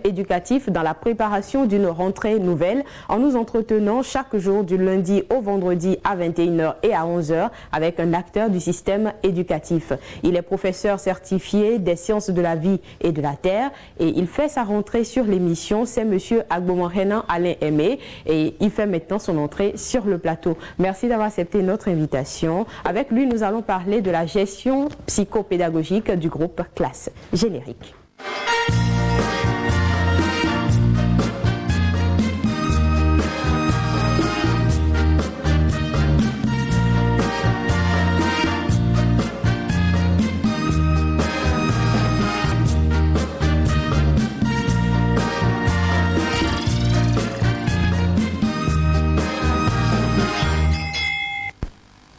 éducatif dans la préparation d'une rentrée nouvelle en nous entretenant chaque jour du lundi au vendredi à 21h et à 11h avec un acteur du système éducatif. Il est professeur certifié des sciences de la vie et de la terre et il fait sa rentrée sur l'émission. C'est monsieur Agbomorenan Alain Aimé et il fait maintenant son entrée sur le plateau. Merci d'avoir accepté notre invitation. Avec lui, nous allons parler de la gestion psychopédagogique du groupe Classe. Générique.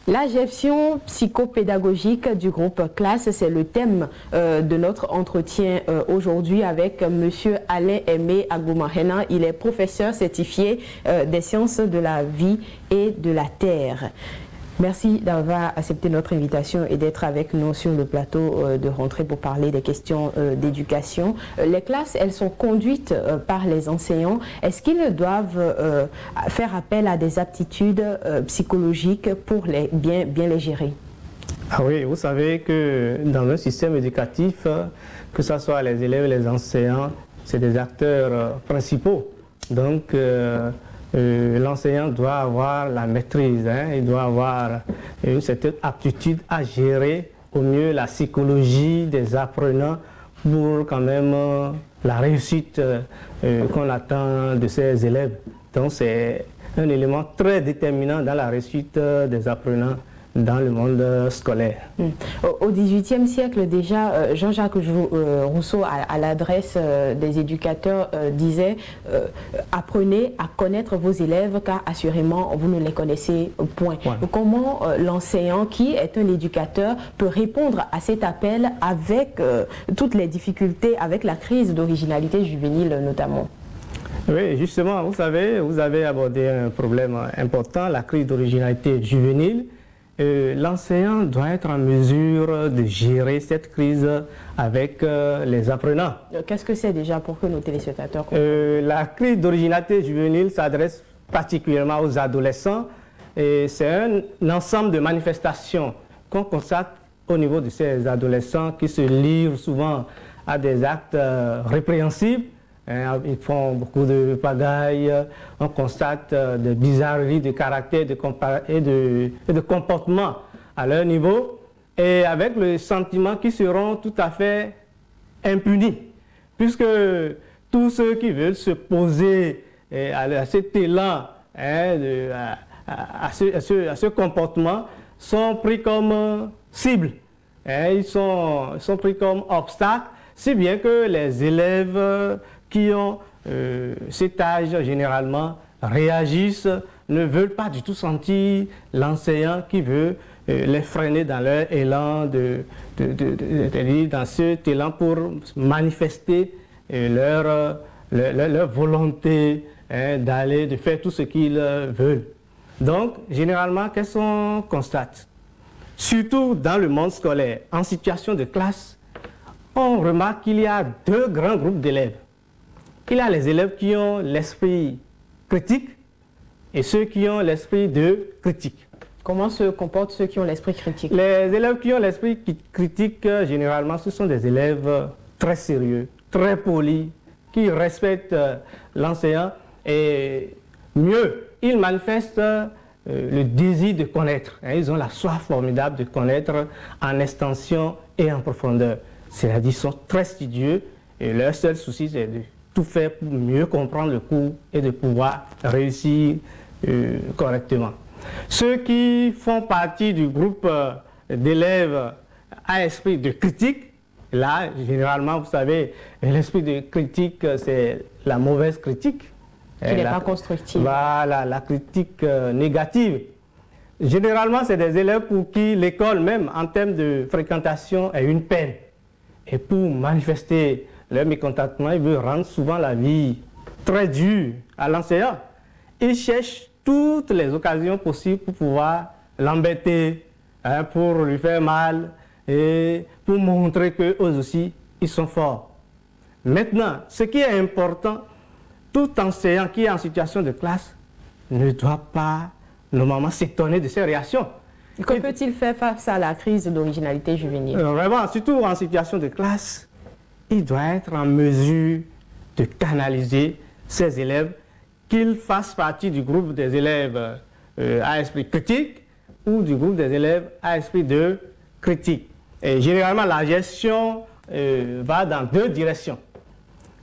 La gestion psychopédagogique du groupe Classe, c'est le thème de notre entretien aujourd'hui avec monsieur Alain Aimé Agbomorenan. Il est professeur certifié des sciences de la vie et de la terre. Merci d'avoir accepté notre invitation et d'être avec nous sur le plateau de rentrée pour parler des questions d'éducation. Les classes, elles sont conduites par les enseignants. Est-ce qu'ils doivent faire appel à des aptitudes psychologiques pour bien les gérer? Ah oui, vous savez que dans un système éducatif, que ce soit les élèves et les enseignants, c'est des acteurs principaux. Donc, l'enseignant doit avoir la maîtrise, il doit avoir une certaine aptitude à gérer au mieux la psychologie des apprenants pour quand même la réussite qu'on attend de ses élèves. Donc c'est un élément très déterminant dans la réussite des apprenants dans le monde scolaire. Au XVIIIe siècle déjà, Jean-Jacques Rousseau, à l'adresse des éducateurs, disait « Apprenez à connaître vos élèves car assurément vous ne les connaissez point ». Comment l'enseignant, qui est un éducateur, peut répondre à cet appel avec toutes les difficultés, avec la crise d'originalité juvénile notamment? Oui, justement, vous savez, vous avez abordé un problème important, la crise d'originalité juvénile. L'enseignant doit être en mesure de gérer cette crise avec les apprenants. Qu'est-ce que c'est déjà pour que nos téléspectateurs comprennent? La crise d'originalité juvénile s'adresse particulièrement aux adolescents et c'est un ensemble de manifestations qu'on constate au niveau de ces adolescents qui se livrent souvent à des actes répréhensibles. Ils font beaucoup de pagailles, on constate des bizarreries de caractère et de comportement à leur niveau et avec le sentiment qu'ils seront tout à fait impunis puisque tous ceux qui veulent se poser à cet élan, à ce comportement sont pris comme cibles, ils sont pris comme obstacles, si bien que les élèves qui ont cet âge généralement réagissent, ne veulent pas du tout sentir l'enseignant qui veut les freiner dans leur élan, dans cet élan pour manifester leur volonté d'aller, de faire tout ce qu'ils veulent. Donc, généralement, qu'est-ce qu'on constate? Surtout dans le monde scolaire, en situation de classe, on remarque qu'il y a deux grands groupes d'élèves. Il y a les élèves qui ont l'esprit critique et ceux qui ont l'esprit de critique. Comment se comportent ceux qui ont l'esprit critique? Les élèves qui ont l'esprit critique, généralement, ce sont des élèves très sérieux, très polis, qui respectent l'enseignant et mieux, ils manifestent le désir de connaître. Ils ont la soif formidable de connaître en extension et en profondeur. C'est-à-dire qu'ils sont très studieux et leur seul souci, c'est de tout faire pour mieux comprendre le cours et de pouvoir réussir correctement. Ceux qui font partie du groupe d'élèves à esprit de critique, là, généralement, vous savez, l'esprit de critique, c'est la mauvaise critique. Qui n'est pas constructive. Voilà, la critique négative. Généralement, c'est des élèves pour qui l'école, même en termes de fréquentation, est une peine. Et pour manifester leur mécontentement, ils veulent rendre souvent la vie très dure à l'enseignant. Ils cherchent toutes les occasions possibles pour pouvoir l'embêter, pour lui faire mal et pour montrer qu'eux aussi, ils sont forts. Maintenant, ce qui est important, tout enseignant qui est en situation de classe ne doit pas normalement s'étonner de ces réactions. Que peut-il faire face à la crise d'originalité juvénile? Vraiment, surtout en situation de classe, il doit être en mesure de canaliser ses élèves, qu'ils fassent partie du groupe des élèves à esprit critique ou du groupe des élèves à esprit de critique. Et généralement, la gestion va dans deux directions.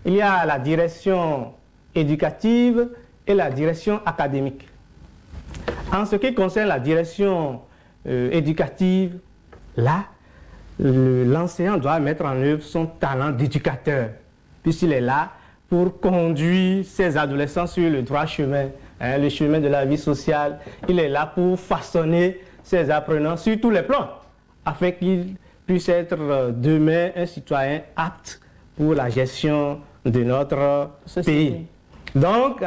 Il y a la direction éducative et la direction académique. En ce qui concerne la direction éducative, là, l'enseignant doit mettre en œuvre son talent d'éducateur, puisqu'il est là pour conduire ses adolescents sur le droit chemin, le chemin de la vie sociale. Il est là pour façonner ses apprenants sur tous les plans, afin qu'ils puissent être demain un citoyen apte pour la gestion de notre pays. Donc,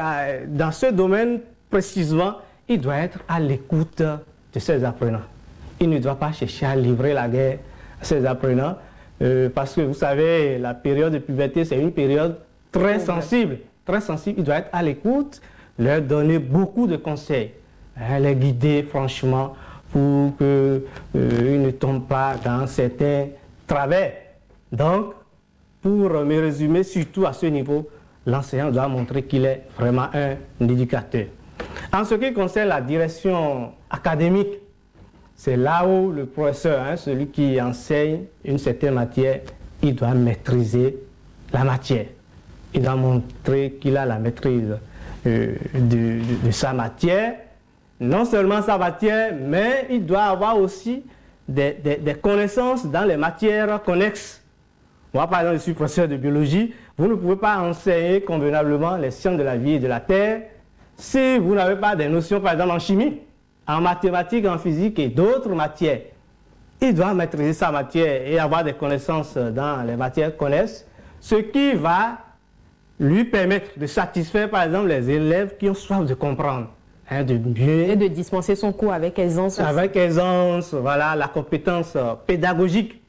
dans ce domaine précisément, il doit être à l'écoute de ses apprenants. Il ne doit pas chercher à livrer la guerre à ses apprenants, parce que vous savez, la période de puberté, c'est une période très sensible. Très sensible. Il doit être à l'écoute, leur donner beaucoup de conseils, les guider franchement pour qu'ils ne tombent pas dans certains travers. Donc, pour me résumer, surtout à ce niveau, l'enseignant doit montrer qu'il est vraiment un éducateur. En ce qui concerne la direction académique, c'est là où le professeur, celui qui enseigne une certaine matière, il doit maîtriser la matière. Il doit montrer qu'il a la maîtrise de sa matière. Non seulement sa matière, mais il doit avoir aussi des connaissances dans les matières connexes. Moi, par exemple, je suis professeur de biologie. Vous ne pouvez pas enseigner convenablement les sciences de la vie et de la terre si vous n'avez pas des notions, par exemple, en chimie, en mathématiques, en physique et d'autres matières. Il doit maîtriser sa matière et avoir des connaissances dans les matières connexes, ce qui va lui permettre de satisfaire, par exemple, les élèves qui ont soif de comprendre. De mieux, et de dispenser son cours avec aisance. Avec aisance, voilà, la compétence pédagogique.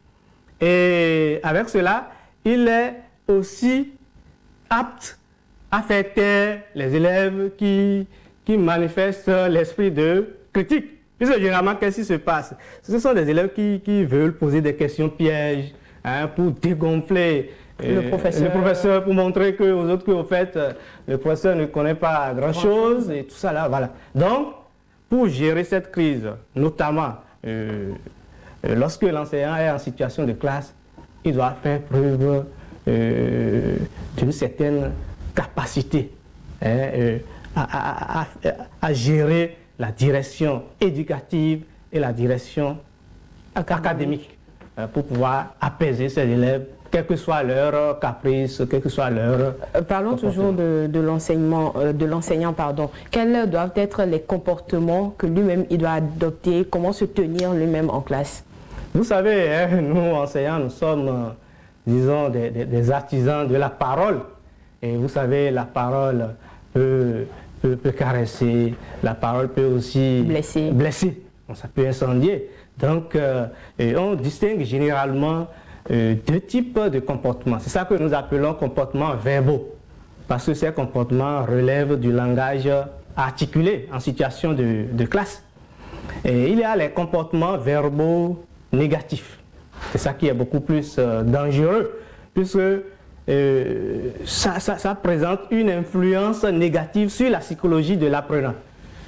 Et avec cela, il est aussi apte à faire taire les élèves qui manifestent l'esprit de critique. Puisque généralement, qu'est-ce qui se passe? Ce sont des élèves qui veulent poser des questions pièges pour dégonfler le professeur, pour montrer aux autres qu'au fait, le professeur ne connaît pas grand-chose et tout ça là, voilà. Donc, pour gérer cette crise, notamment lorsque l'enseignant est en situation de classe, il doit faire preuve d'une certaine capacité à gérer la direction éducative et la direction académique pour pouvoir apaiser ses élèves, quel que soit leur caprice, quel que soit leur... Parlons toujours de l'enseignant, pardon. Quels doivent être les comportements que lui-même il doit adopter, comment se tenir lui-même en classe? Vous savez, nous enseignants, nous sommes, disons, des artisans de la parole. Et vous savez, la parole peut caresser, la parole peut aussi blesser. Ça peut incendier. Donc, on distingue généralement deux types de comportements. C'est ça que nous appelons comportements verbaux, parce que ces comportements relèvent du langage articulé en situation de classe. Et il y a les comportements verbaux négatifs. C'est ça qui est beaucoup plus dangereux, puisque ça présente une influence négative sur la psychologie de l'apprenant.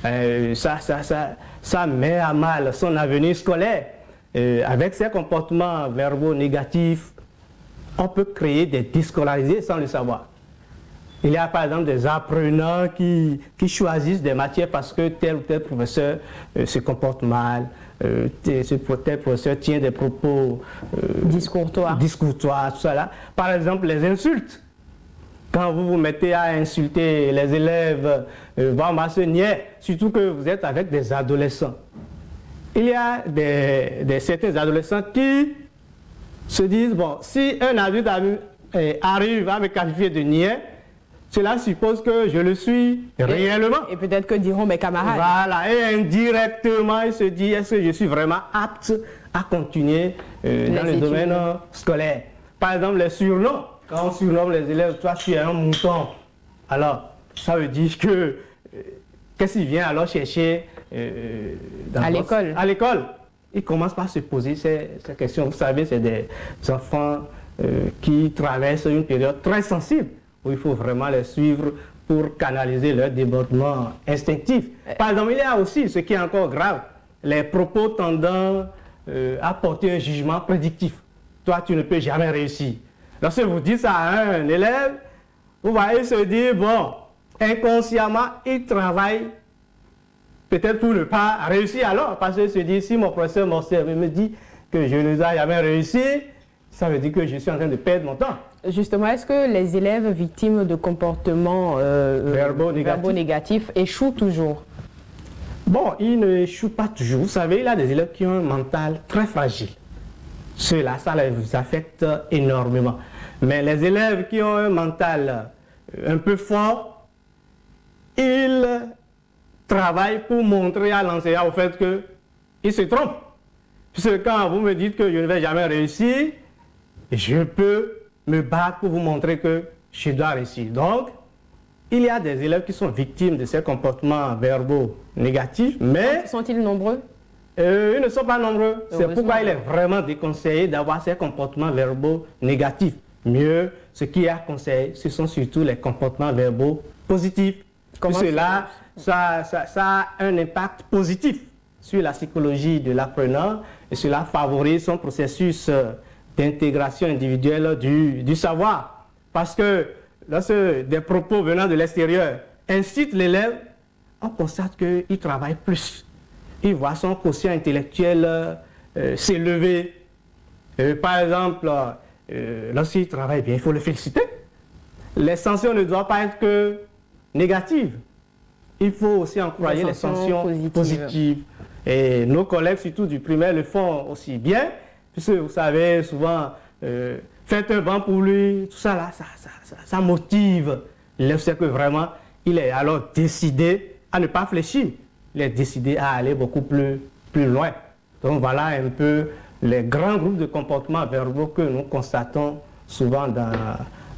Ça met à mal son avenir scolaire. Avec ces comportements verbaux négatifs, on peut créer des déscolarisés sans le savoir. Il y a par exemple des apprenants qui choisissent des matières parce que tel ou tel professeur se comporte mal, tel professeur tient des propos discourtois, tout ça là. Par exemple, les insultes. Quand vous vous mettez à insulter les élèves, surtout que vous êtes avec des adolescents. Il y a certains adolescents qui se disent, bon, si un adulte arrive à me qualifier de niais, cela suppose que je le suis réellement. Et peut-être que diront mes camarades. Voilà, et indirectement, il se dit, est-ce que je suis vraiment apte à continuer dans le domaine scolaire? Par exemple, les surnoms. quand on surnomme les élèves, toi tu es un mouton, alors ça veut dire que qu'est-ce qu'il vient alors chercher à l'école? À l'école. Il commence par se poser ces questions. Vous savez, c'est des enfants qui traversent une période très sensible où il faut vraiment les suivre pour canaliser leur débordement instinctif. Par exemple, il y a aussi, ce qui est encore grave, les propos tendant à porter un jugement prédictif. Toi, tu ne peux jamais réussir. Lorsque vous dites ça à un élève, vous voyez se dire, bon, inconsciemment, il travaille peut-être pour ne pas réussir alors, parce qu'il se dit, si mon professeur m'observe et me dit que je ne dois jamais réussir, ça veut dire que je suis en train de perdre mon temps. Justement, est-ce que les élèves victimes de comportements verbaux négatifs échouent toujours? Bon, ils ne échouent pas toujours. Vous savez, il y a des élèves qui ont un mental très fragile. Ceux-là, ça les affecte énormément. Mais les élèves qui ont un mental un peu fort, ils travaillent pour montrer à l'enseignant au fait qu'il se trompe. Puisque quand vous me dites que je ne vais jamais réussir, je peux me battre pour vous montrer que je dois réussir. Donc, il y a des élèves qui sont victimes de ces comportements verbaux négatifs, mais... Sont-ils nombreux? Ils ne sont pas nombreux. C'est pourquoi il est vraiment déconseillé d'avoir ces comportements verbaux négatifs. Mieux, ce qui est à conseiller, ce sont surtout les comportements verbaux positifs. Cela, ça a un impact positif sur la psychologie de l'apprenant et cela favorise son processus d'intégration individuelle du savoir. Parce que lorsque des propos venant de l'extérieur incitent l'élève, on constate qu'il travaille plus. Il voit son quotient intellectuel s'élever. Par exemple, lorsqu'il travaille bien, il faut le féliciter. Les sanctions ne doivent pas être que négatives. Il faut aussi encourager les sanctions positives. Et nos collègues, surtout du primaire, le font aussi bien. Puisque vous savez, souvent, faites un banc pour lui, tout ça là, ça motive. L'élève sait que vraiment, il est alors décidé à ne pas fléchir. Il est décidé à aller beaucoup plus loin. Donc voilà un peu les grands groupes de comportements verbaux que nous constatons souvent dans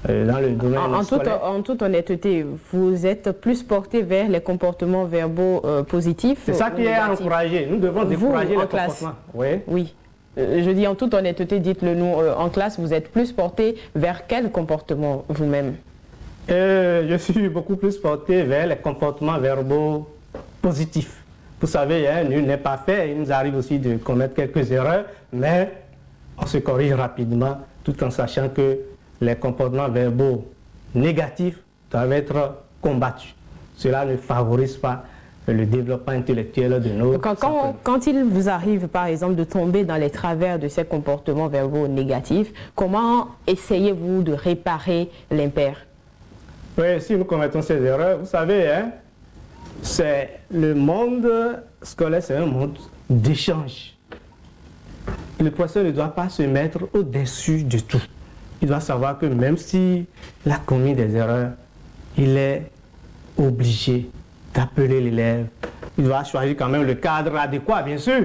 le domaine scolaire. En toute honnêteté, vous êtes plus porté vers les comportements verbaux positifs? C'est ça qui est à encourager. Nous devons décourager les comportements. Oui. Je dis en toute honnêteté, dites-le nous, en classe, vous êtes plus porté vers quel comportement vous-même? Je suis beaucoup plus porté vers les comportements verbaux positifs. Vous savez, nul n'est pas fait, il nous arrive aussi de commettre quelques erreurs, mais on se corrige rapidement tout en sachant que les comportements verbaux négatifs doivent être combattus. Cela ne favorise pas le développement intellectuel de nos... Quand il vous arrive, par exemple, de tomber dans les travers de ces comportements verbaux négatifs, comment essayez-vous de réparer l'impair? Oui, si nous commettons ces erreurs, vous savez, c'est le monde scolaire, c'est un monde d'échange. Le professeur ne doit pas se mettre au-dessus de tout. Il doit savoir que même s'il a commis des erreurs, il est obligé d'appeler l'élève. Il doit choisir quand même le cadre adéquat, bien sûr,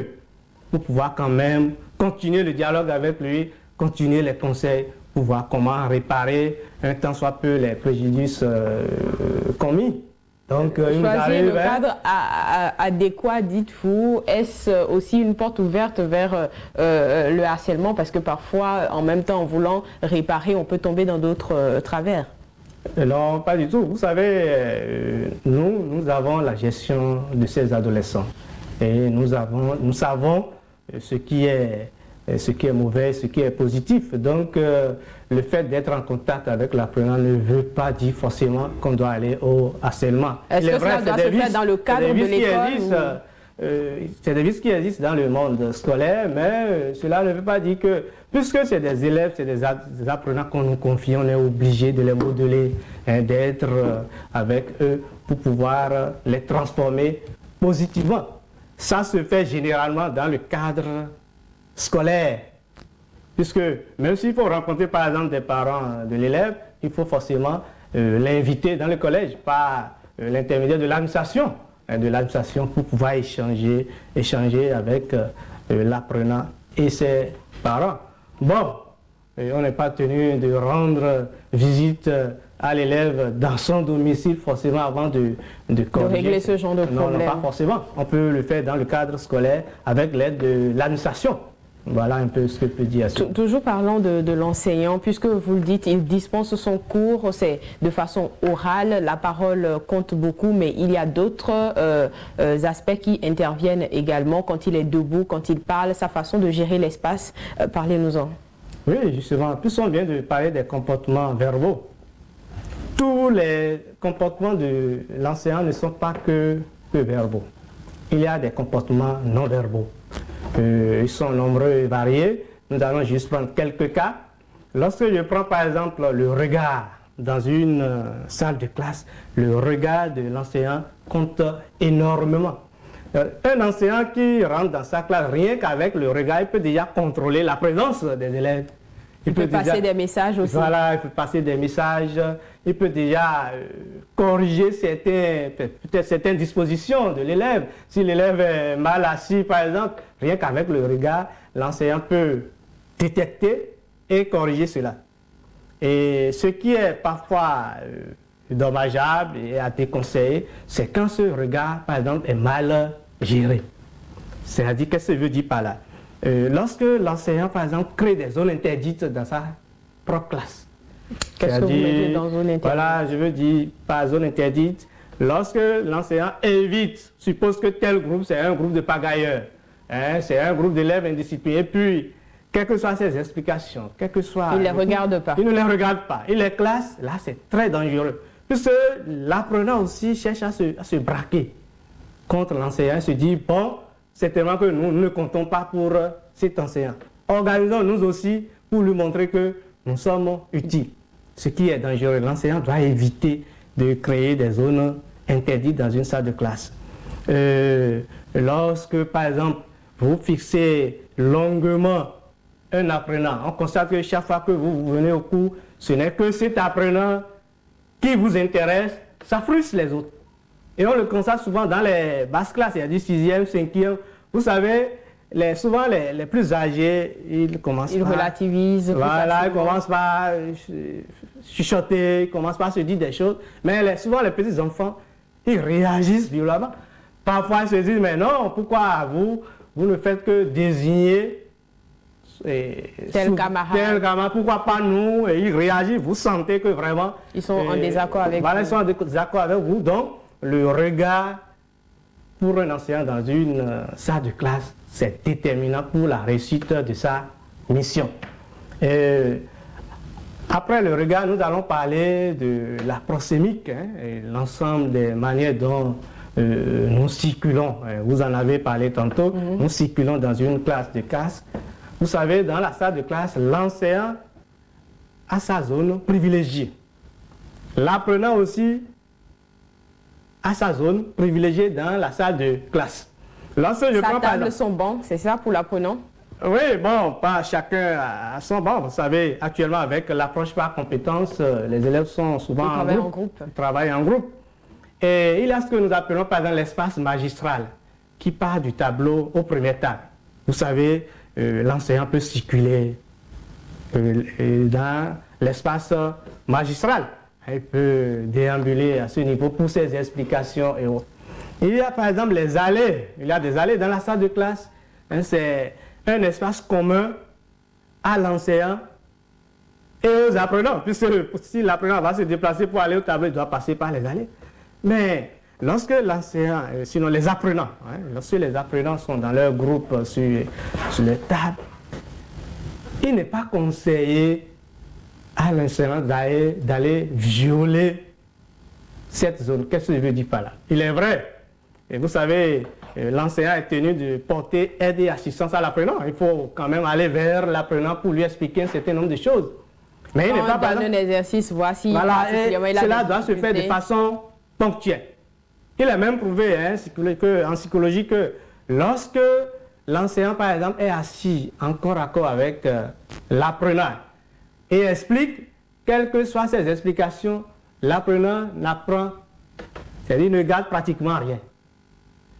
pour pouvoir quand même continuer le dialogue avec lui, continuer les conseils, pour voir comment réparer un tant soit peu les préjudices commis. Donc, choisir le cadre adéquat, dites-vous, est-ce aussi une porte ouverte vers le harcèlement? Parce que parfois, en même temps, en voulant réparer, on peut tomber dans d'autres travers. Non, pas du tout. Vous savez, nous avons la gestion de ces adolescents. Et nous savons ce qui est mauvais, ce qui est positif. Donc, le fait d'être en contact avec l'apprenant ne veut pas dire forcément qu'on doit aller au harcèlement. Est-ce que cela doit se faire dans le cadre de l'école? C'est des vices qui existent dans le monde scolaire, mais cela ne veut pas dire que, puisque c'est des élèves, c'est des apprenants qu'on nous confie, on est obligé de les modeler, d'être avec eux pour pouvoir les transformer positivement. Ça se fait généralement dans le cadre scolaire. Puisque même s'il faut rencontrer par exemple des parents de l'élève, il faut forcément l'inviter dans le collège par l'intermédiaire de l'administration. Pour pouvoir échanger avec l'apprenant et ses parents. Bon, Et on n'est pas tenu de rendre visite à l'élève dans son domicile forcément avant de corriger. De régler ce genre de problème. Non, pas forcément. On peut le faire dans le cadre scolaire avec l'aide de l'administration. Voilà un peu ce que je peux dire. Toujours parlant de l'enseignant, puisque vous le dites, il dispense son cours, c'est de façon orale, la parole compte beaucoup, mais il y a d'autres aspects qui interviennent également quand il est debout, quand il parle, sa façon de gérer l'espace. Parlez-nous-en. Oui, justement, plus on vient de parler des comportements verbaux. Tous les comportements de l'enseignant ne sont pas que verbaux. Il y a des comportements non verbaux. Ils sont nombreux et variés. Nous allons juste prendre quelques cas. Lorsque je prends par exemple le regard dans une salle de classe, le regard de l'enseignant compte énormément. Un enseignant qui rentre dans sa classe, rien qu'avec le regard, il peut déjà contrôler la présence des élèves. Il peut passer des messages aussi. Voilà, il peut passer des messages. Il peut déjà corriger peut-être certaines dispositions de l'élève. Si l'élève est mal assis, par exemple, rien qu'avec le regard, l'enseignant peut détecter et corriger cela. Et ce qui est parfois dommageable et à déconseiller, c'est quand ce regard, par exemple, est mal géré. C'est-à-dire, qu'est-ce que je veux dire par là? Lorsque l'enseignant, par exemple, crée des zones interdites dans sa propre classe. Qu'est-ce que vous mettez dans zone interdite? Voilà, je veux dire par zone interdite, lorsque l'enseignant évite, suppose que tel groupe, c'est un groupe de pagailleurs, hein, c'est un groupe d'élèves indisciplinés, puis, quelles que soient ses explications, quel que soit... Il ne les regarde pas. Il ne les regarde pas. Il les classe, là, c'est très dangereux. Puisque l'apprenant aussi cherche à se braquer contre l'enseignant, il se dit, bon, c'est tellement que nous ne comptons pas pour cet enseignant. Organisons-nous aussi pour lui montrer que nous sommes utiles. Ce qui est dangereux, l'enseignant doit éviter de créer des zones interdites dans une salle de classe. Lorsque, par exemple, vous fixez longuement un apprenant, on constate que chaque fois que vous venez au cours, ce n'est que cet apprenant qui vous intéresse, ça frustre les autres. Et on le constate souvent dans les basses classes, c'est-à-dire 6e, 5e. Vous savez, souvent les plus âgés, ils commencent Ils relativisent. Voilà, ils commencent par chuchoter, ils commencent par se dire des choses. Mais souvent, les petits enfants, ils réagissent violemment. Parfois, ils se disent, mais non, pourquoi vous ne faites que désigner tel camarade, pourquoi pas nous? Et ils réagissent, vous sentez que vraiment... Ils sont en désaccord avec vous. Voilà, ils sont en désaccord avec vous. Donc, le regard pour un enseignant dans une salle de classe, c'est déterminant pour la réussite de sa mission. Après le regard, nous allons parler de la proxémique, hein, et l'ensemble des manières dont nous circulons. Vous en avez parlé tantôt. Nous circulons dans une classe de classe. Vous savez, dans la salle de classe, l'enseignant a sa zone privilégiée. L'apprenant aussi à sa zone privilégiée dans la salle de classe. Lorsque je prends par exemple, son banc, c'est ça pour l'apprenant? Oui, bon, pas chacun à son banc. Vous savez, actuellement, avec l'approche par compétence, les élèves sont souvent en groupe. Ils travaillent en groupe. Et il y a ce que nous appelons par exemple l'espace magistral, qui part du tableau au premier table. Vous savez, l'enseignant peut circuler dans l'espace magistral. Il peut déambuler à ce niveau pour ses explications et autres. Il y a par exemple les allées. Il y a des allées dans la salle de classe. Hein, c'est un espace commun à l'enseignant et aux apprenants. Puisque si l'apprenant va se déplacer pour aller au tableau, il doit passer par les allées. Mais lorsque l'enseignant, sinon les apprenants, hein, lorsque les apprenants sont dans leur groupe sur les tables, il n'est pas conseillé à l'enseignant d'aller violer cette zone. Qu'est-ce que je veux dire par là? Il est vrai, et vous savez, l'enseignant est tenu de porter aide et assistance à l'apprenant. Il faut quand même aller vers l'apprenant pour lui expliquer un certain nombre de choses. Mais il n'est pas par un exercice, voici. Voilà, et cela doit se faire de façon ponctuelle. Il est même prouvé en psychologie que lorsque l'enseignant, par exemple, est assis en corps à corps avec l'apprenant et explique, quelles que soient ses explications, l'apprenant n'apprend, c'est-à-dire ne garde pratiquement rien.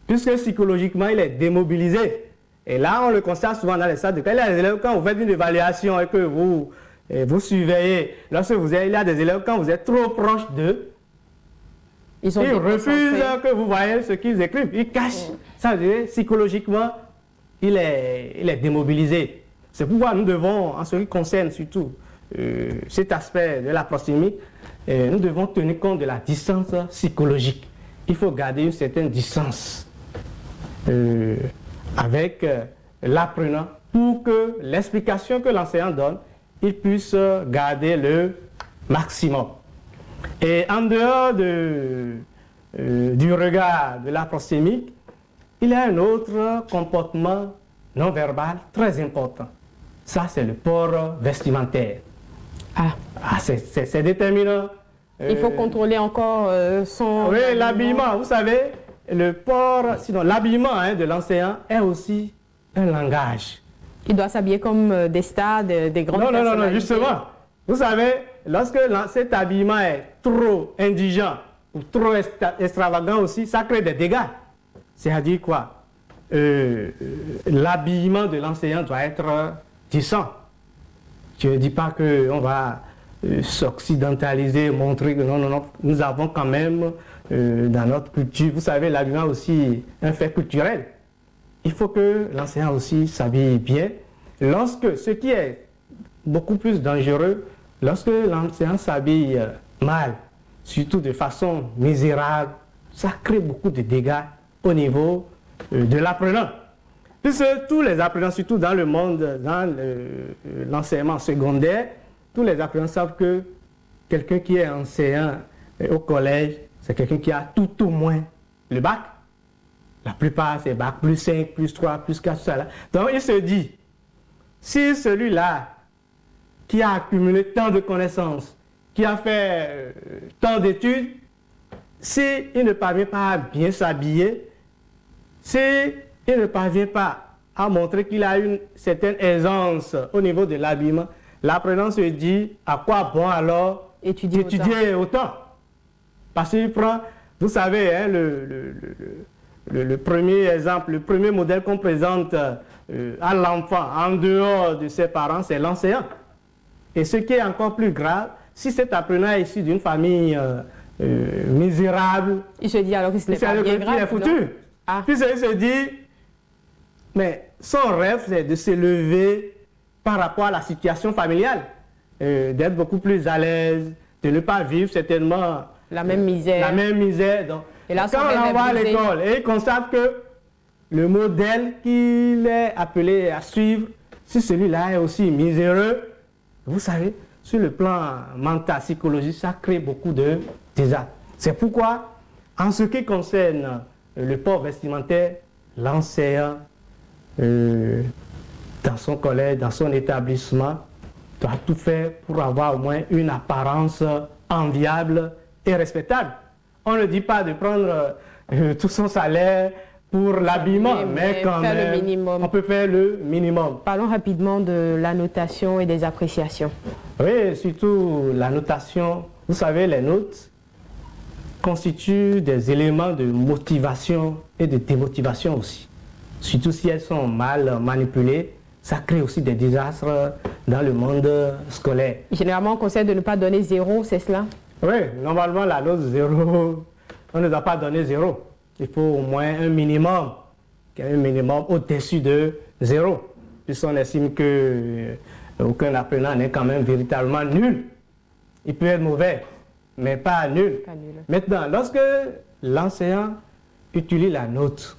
Puisque psychologiquement, il est démobilisé. Et là, on le constate souvent dans les salles de classe. Il y a des élèves, quand vous faites une évaluation et que vous surveillez, lorsque il y a des élèves, quand vous êtes trop proche d'eux, ils refusent que vous voyez ce qu'ils écrivent. Ils cachent. Ça veut dire, psychologiquement, il est démobilisé. C'est pourquoi nous devons, en ce qui concerne surtout cet aspect de la proxémique, nous devons tenir compte de la distance psychologique. Il faut garder une certaine distance avec l'apprenant pour que l'explication que l'enseignant donne, il puisse garder le maximum. Et en dehors du regard de la proxémique, il y a un autre comportement non verbal très important. Ça, c'est le port vestimentaire. C'est déterminant. Il faut contrôler encore son... Oui, l'habillement, vous savez, le port, sinon l'habillement de l'enseignant est aussi un langage. Il doit s'habiller comme des stars, des grandes personnalités. Non, justement. Vous savez, lorsque cet habillement est trop indigent ou trop extravagant aussi, ça crée des dégâts. C'est-à-dire quoi? L'habillement de l'enseignant doit être décent. Je ne dis pas qu'on va s'occidentaliser, montrer que non, nous avons quand même dans notre culture, vous savez, l'habillement aussi un fait culturel. Il faut que l'enseignant aussi s'habille bien. Ce qui est beaucoup plus dangereux, lorsque l'enseignant s'habille mal, surtout de façon misérable, ça crée beaucoup de dégâts au niveau de l'apprenant. Puisque tous les apprenants, surtout dans le monde, dans l'enseignement secondaire, tous les apprenants savent que quelqu'un qui est enseignant au collège, c'est quelqu'un qui a tout au moins le bac. La plupart, c'est bac plus 5, plus 3, plus 4, tout ça là. Donc il se dit, si celui-là qui a accumulé tant de connaissances, qui a fait tant d'études, s'il ne parvient pas à bien s'habiller, s'il ne parvient pas à montrer qu'il a une certaine aisance au niveau de l'habillement, l'apprenant se dit, à quoi bon alors étudier autant? Parce qu'il prend, vous savez, hein, le premier exemple, le premier modèle qu'on présente à l'enfant en dehors de ses parents, c'est l'enseignant. Et ce qui est encore plus grave, si cet apprenant est issu d'une famille misérable, il se dit alors que ce n'est pas bien grave. Il est foutu. Puis il se dit, mais son rêve, c'est de s'élever par rapport à la situation familiale, d'être beaucoup plus à l'aise, de ne pas vivre certainement la même misère. Donc, et là, quand on envoie à l'école et il constate que le modèle qu'il est appelé à suivre, si celui-là est aussi miséreux, vous savez, sur le plan mental, psychologique, ça crée beaucoup de désastres. C'est pourquoi, en ce qui concerne le port vestimentaire, l'enseignant, dans son collège, dans son établissement, doit tout faire pour avoir au moins une apparence enviable et respectable. On ne dit pas de prendre tout son salaire pour l'habillement, mais quand même, on peut faire le minimum. Parlons rapidement de la notation et des appréciations. Oui, surtout la notation. Vous savez, les notes constituent des éléments de motivation et de démotivation aussi. Surtout si elles sont mal manipulées, ça crée aussi des désastres dans le monde scolaire. Généralement, on conseille de ne pas donner 0, c'est cela? Oui, normalement, la note 0, on ne doit pas donner 0. Il faut au moins un minimum au-dessus de 0. Puisqu'on estime qu'aucun apprenant n'est quand même véritablement nul. Il peut être mauvais, mais pas nul. Maintenant, lorsque l'enseignant utilise la note,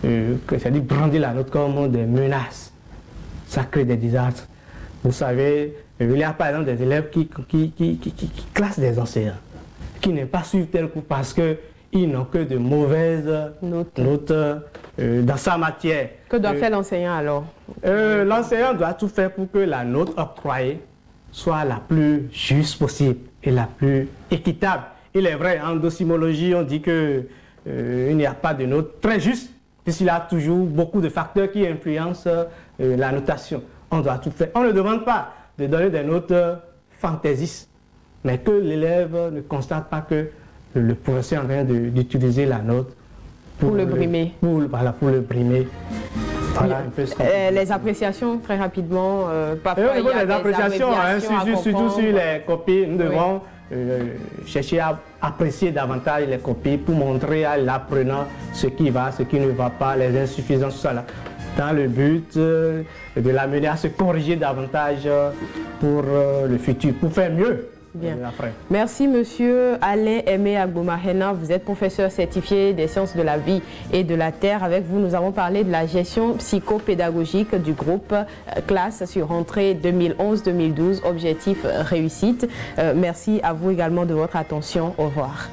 c'est-à-dire brandit la note comme des menaces, ça crée des désastres. Vous savez, il y a par exemple des élèves qui classent des enseignants, qui n'aiment pas suivre tel cours parce qu'ils n'ont que de mauvaises notes dans sa matière. Que doit faire l'enseignant alors? L'enseignant doit tout faire pour que la note octroyée soit la plus juste possible et la plus équitable. Il est vrai, en docimologie, on dit qu'il n'y a pas de note très juste, puisqu'il y a toujours beaucoup de facteurs qui influencent la notation. On doit tout faire. On ne demande pas de donner des notes fantaisistes, mais que l'élève ne constate pas que le professeur est en train d'utiliser la note pour le brimer. Pour le brimer. Voilà un peu ce les appréciations, très rapidement, parfois au niveau des appréciations, surtout sur les copies, nous devons chercher à apprécier davantage les copies pour montrer à l'apprenant ce qui va, ce qui ne va pas, les insuffisances, tout ça là, dans le but de l'amener à se corriger davantage pour le futur, pour faire mieux. Bien. Merci Monsieur Alain Aimé Agbomahena, vous êtes professeur certifié des sciences de la vie et de la terre. Avec vous, nous avons parlé de la gestion psychopédagogique du groupe classe sur rentrée 2011-2012, objectif réussite. Merci à vous également de votre attention. Au revoir.